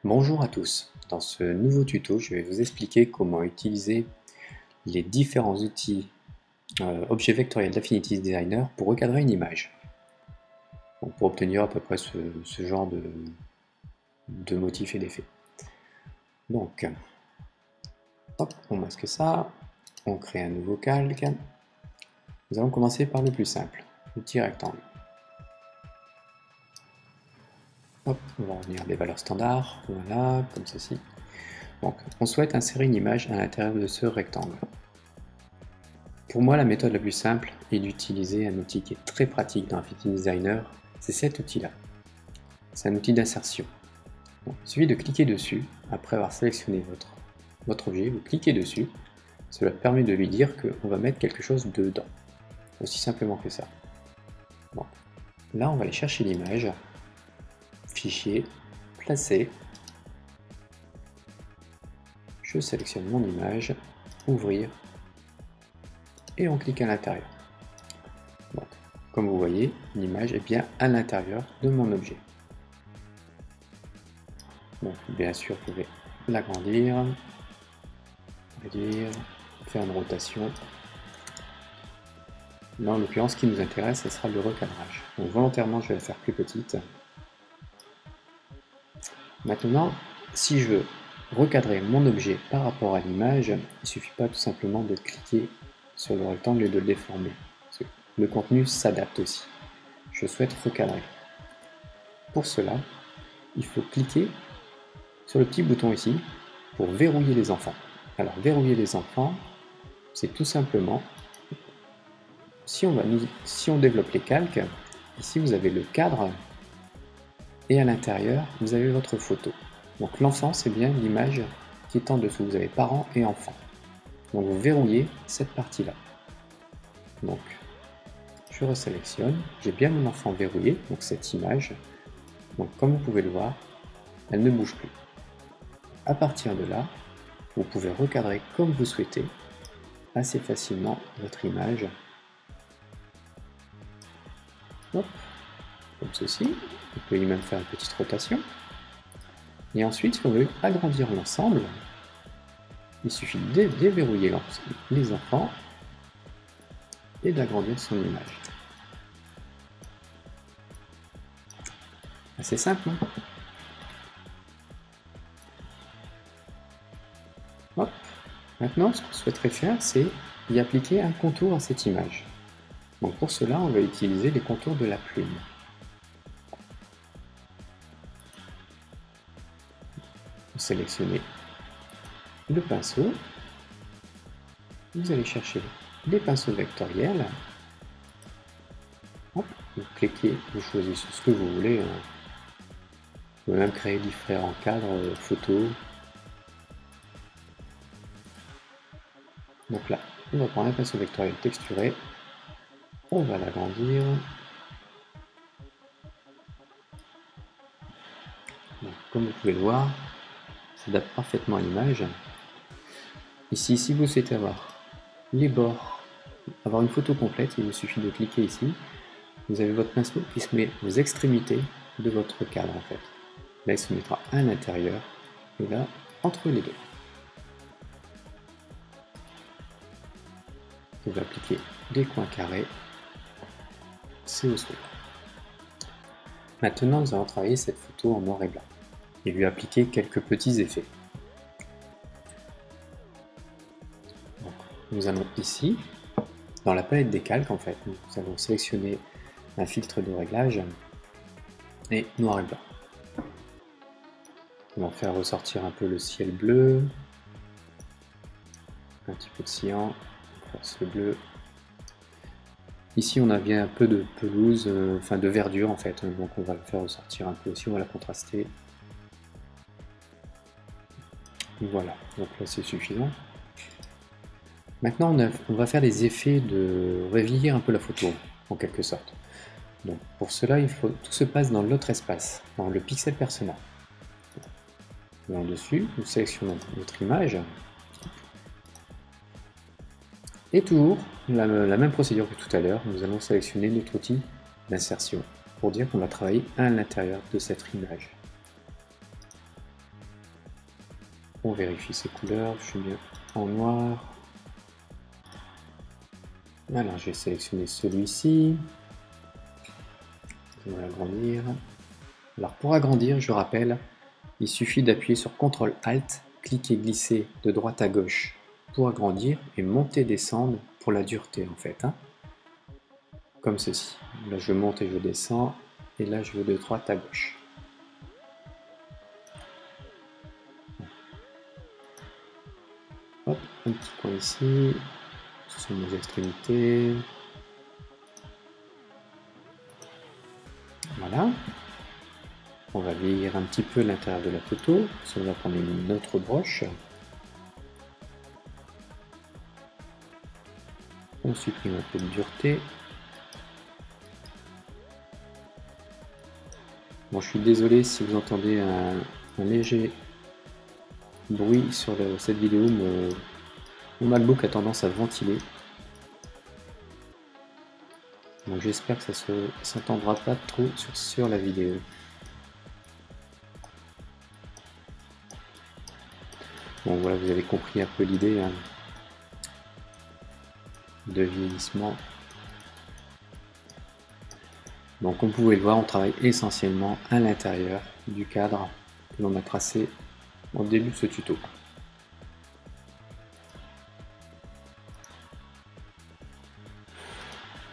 Bonjour à tous, dans ce nouveau tuto je vais vous expliquer comment utiliser les différents outils objets vectoriels d'Affinity Designer pour recadrer une image. Donc, pour obtenir à peu près ce genre de motifs et d'effets. Donc, hop, on masque ça, on crée un nouveau calque. Nous allons commencer par le plus simple, l'outil rectangle. Hop, on va revenir des valeurs standards, voilà, comme ceci. Donc, on souhaite insérer une image à l'intérieur de ce rectangle. Pour moi, la méthode la plus simple est d'utiliser un outil qui est très pratique dans Affinity Designer, c'est cet outil-là. C'est un outil d'insertion. Il suffit de cliquer dessus, après avoir sélectionné votre objet, vous cliquez dessus, cela permet de lui dire qu'on va mettre quelque chose dedans. Aussi simplement que ça. Bon. Là, on va aller chercher l'image, fichier, placer, je sélectionne mon image, ouvrir, et on clique à l'intérieur. Donc, comme vous voyez, l'image est bien à l'intérieur de mon objet. Donc, bien sûr, vous pouvez l'agrandir, réduire, faire une rotation. Là, en l'occurrence, ce qui nous intéresse, ce sera le recadrage. Donc, volontairement, je vais la faire plus petite. Maintenant, si je veux recadrer mon objet par rapport à l'image, il ne suffit pas tout simplement de cliquer sur le rectangle et de le déformer. Parce que le contenu s'adapte aussi. Je souhaite recadrer. Pour cela, il faut cliquer sur le petit bouton ici pour verrouiller les enfants. Alors verrouiller les enfants, c'est tout simplement, si on développe les calques, ici vous avez le cadre et à l'intérieur vous avez votre photo. Donc l'enfant c'est bien l'image qui est en dessous, vous avez parents et enfants. Donc vous verrouillez cette partie-là. Donc je resélectionne, j'ai bien mon enfant verrouillé, donc cette image. Donc comme vous pouvez le voir, elle ne bouge plus. À partir de là, vous pouvez recadrer comme vous souhaitez assez facilement votre image. Hop, comme ceci. Vous pouvez même faire une petite rotation. Et ensuite, si on veut agrandir l'ensemble, il suffit de déverrouiller les enfants et d'agrandir son image. Assez simple, hein? Hop. Maintenant, ce qu'on souhaiterait faire, c'est y appliquer un contour à cette image. Donc pour cela, on va utiliser les contours de la plume. Vous sélectionnez le pinceau, vous allez chercher les pinceaux vectoriels, hop, vous cliquez, vous choisissez ce que vous voulez. Vous pouvez même créer différents cadres photos. Donc là, on va prendre un pinceau vectoriel texturé, on va l'agrandir. Comme vous pouvez le voir, ça s'adapte parfaitement à l'image. Ici, si vous souhaitez avoir les bords, avoir une photo complète, il vous suffit de cliquer ici. Vous avez votre pinceau qui se met aux extrémités de votre cadre en fait. Là, il se mettra à l'intérieur et là, entre les deux. Vous pouvez appliquer des coins carrés, c'est au souhait. Maintenant, nous allons travailler cette photo en noir et blanc et lui appliquer quelques petits effets. Donc, nous allons ici, dans la palette des calques en fait, nous allons sélectionner un filtre de réglage et noir et blanc. On va faire ressortir un peu le ciel bleu, un petit peu de cyan, le bleu. Ici on a bien un peu de pelouse, enfin de verdure en fait, donc on va le faire ressortir un peu aussi, on va la contraster. Voilà, donc là c'est suffisant. Maintenant on va faire des effets de revier un peu la photo, en quelque sorte. Donc pour cela, tout se passe dans l'autre espace, dans le pixel persona. Là en dessus, nous sélectionnons notre image. Et toujours la même procédure que tout à l'heure, nous allons sélectionner notre outil d'insertion pour dire qu'on va travailler à l'intérieur de cette image. On vérifie ses couleurs, je suis bien en noir. Alors je vais sélectionner celui-ci. On va l'agrandir. Alors pour agrandir, je rappelle, il suffit d'appuyer sur CTRL-ALT, cliquer, glisser de droite à gauche pour agrandir et monter, descendre pour la dureté en fait. Comme ceci. Là je monte et je descends, et là je vais de droite à gauche. Hop, un petit coin ici, ce sont mes extrémités. Voilà. On va vieillir un petit peu l'intérieur de la photo, on va prendre une autre broche. On supprime un peu de dureté. Bon, je suis désolé si vous entendez un léger bruit sur cette vidéo, mon MacBook a tendance à ventiler. Donc j'espère que ça ne s'entendra pas trop sur la vidéo. Bon voilà, vous avez compris un peu l'idée de vieillissement. Donc comme vous pouvez le voir, on travaille essentiellement à l'intérieur du cadre que l'on a tracé au début de ce tuto.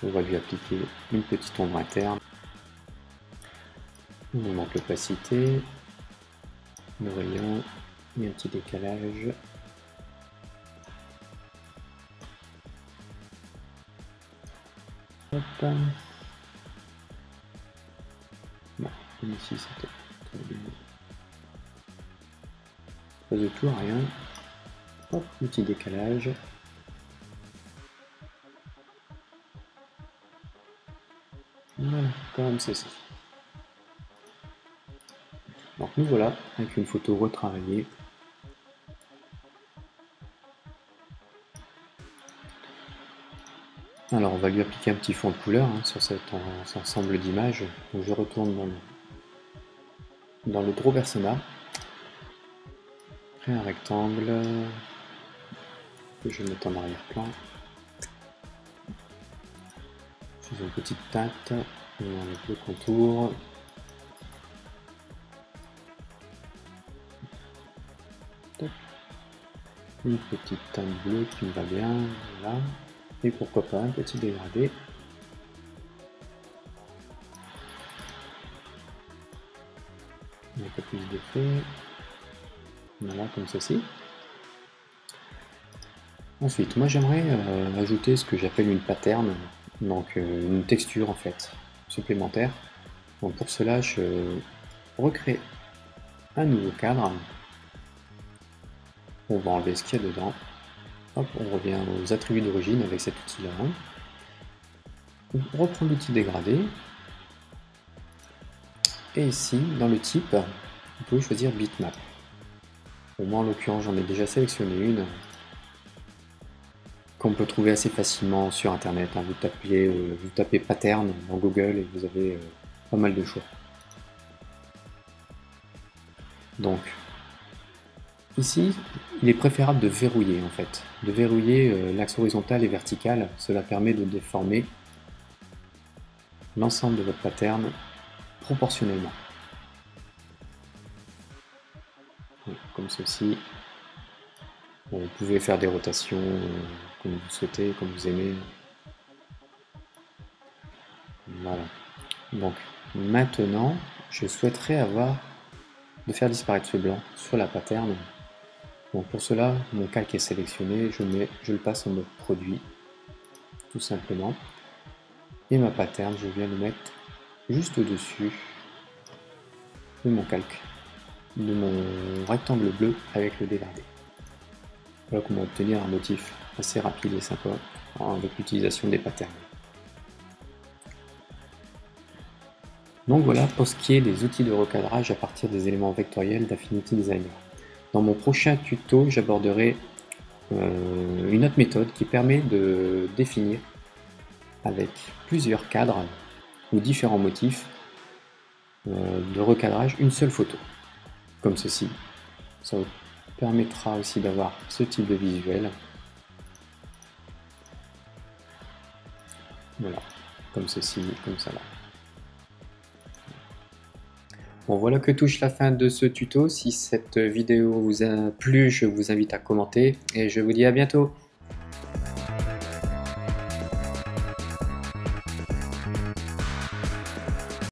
On va lui appliquer une petite ombre interne. On augmente l'opacité, le rayon et un petit décalage. Hop. Bon, ici c'était très bien. Pas de tout, rien. Hop, petit décalage. Voilà, comme ceci. Donc nous voilà avec une photo retravaillée. Alors on va lui appliquer un petit fond de couleur sur cet ensemble d'images. Donc je retourne dans le Draw Persona. Créer un rectangle que je vais mettre en arrière-plan. Je fais une petite teinte, on enlève le contour. Une petite teinte bleue qui me va bien, voilà. Et pourquoi pas un petit dégradé. Un peu plus d'effet. Voilà, comme ceci. Ensuite, moi j'aimerais ajouter ce que j'appelle une pattern, donc une texture en fait, supplémentaire. Donc pour cela, je recrée un nouveau cadre. On va enlever ce qu'il y a dedans. Hop, on revient aux attributs d'origine avec cet outil-là. On reprend l'outil dégradé. Et ici, dans le type, vous pouvez choisir bitmap. Bon, moi en l'occurrence, j'en ai déjà sélectionné une qu'on peut trouver assez facilement sur internet. Vous tapez pattern dans Google et vous avez pas mal de choix. Donc, ici, il est préférable de verrouiller en fait. De verrouiller l'axe horizontal et vertical. Cela permet de déformer l'ensemble de votre pattern proportionnellement. Donc, comme ceci. Bon, vous pouvez faire des rotations comme vous souhaitez, comme vous aimez. Voilà. Donc maintenant, je souhaiterais de faire disparaître ce blanc sur la pattern. Donc pour cela, mon calque est sélectionné, je le passe en mode produit, tout simplement. Et ma pattern, je viens le mettre juste au-dessus de mon calque, de mon rectangle bleu avec le dégradé. Voilà comment obtenir un motif assez rapide et sympa avec l'utilisation des patterns. Donc voilà pour ce qui est des outils de recadrage à partir des éléments vectoriels d'Affinity Designer. Dans mon prochain tuto, j'aborderai une autre méthode qui permet de définir avec plusieurs cadres ou différents motifs de recadrage une seule photo, comme ceci. Ça permettra aussi d'avoir ce type de visuel. Voilà, comme ceci, comme ça là. Bon, voilà que touche la fin de ce tuto. Si cette vidéo vous a plu, je vous invite à commenter et je vous dis à bientôt.